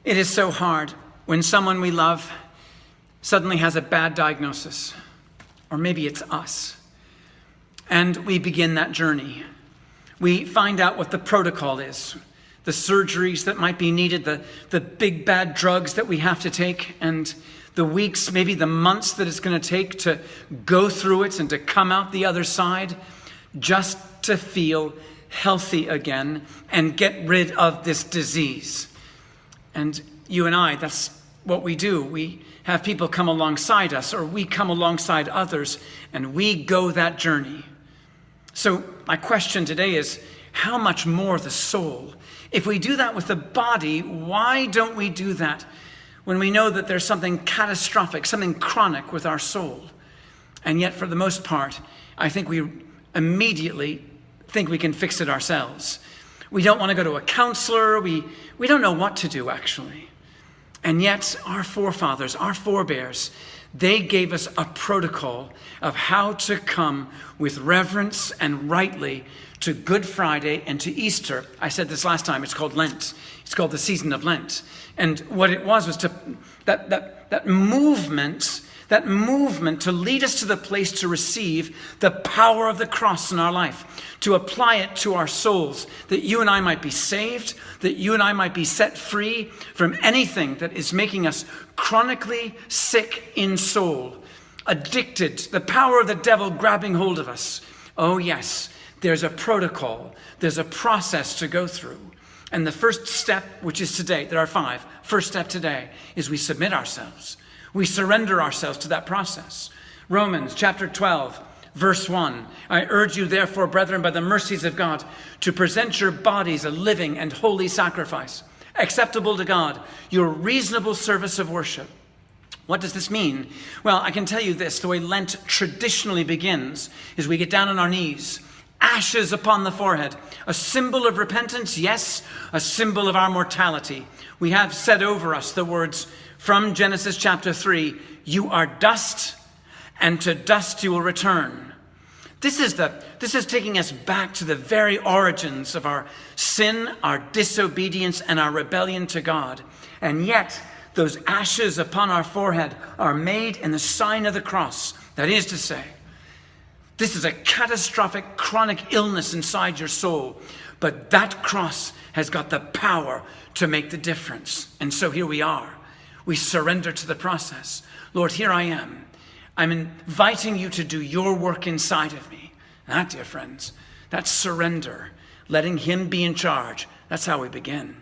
It is so hard when someone we love suddenly has a bad diagnosis, or maybe it's us, and we begin that journey. We find out what the protocol is, the surgeries that might be needed, the big bad drugs that we have to take, and the weeks, maybe the months that it's going to take to go through it and to come out the other side, just to feel healthy again and get rid of this disease. And you and I, that's what we do. We have people come alongside us, or we come alongside others, and we go that journey. So my question today is, how much more the soul? If we do that with the body, why don't we do that when we know that there's something catastrophic, something chronic with our soul? And yet, for the most part, I think we immediately think we can fix it ourselves. We don't want to go to a counselor. We don't know what to do, actually. And yet, our forefathers, our forebears, they gave us a protocol of how to come with reverence and rightly to Good Friday and to Easter. I said this last time, it's called Lent. It's called the season of Lent. And what it was to that movement to lead us to the place to receive the power of the cross in our life, to apply it to our souls, that you and I might be saved, that you and I might be set free from anything that is making us chronically sick in soul, addicted, the power of the devil grabbing hold of us. Oh yes, there's a protocol, there's a process to go through. And the first step, which is today, there are 5. First step today is we submit ourselves. We surrender ourselves to that process. Romans chapter 12, verse 1. I urge you, therefore, brethren, by the mercies of God, to present your bodies a living and holy sacrifice, acceptable to God, your reasonable service of worship. What does this mean? Well, I can tell you this. The way Lent traditionally begins is we get down on our knees, ashes upon the forehead, a symbol of repentance, yes, a symbol of our mortality. We have said over us the words from Genesis chapter 3, you are dust, and to dust you will return. This is taking us back to the very origins of our sin, our disobedience, and our rebellion to God. And yet, those ashes upon our forehead are made in the sign of the cross. That is to say, this is a catastrophic chronic illness inside your soul, but that cross has got the power to make the difference. And so here we are. We surrender to the process. Lord, here I am. I'm inviting you to do your work inside of me. That, dear friends, that's surrender, letting him be in charge. That's how we begin.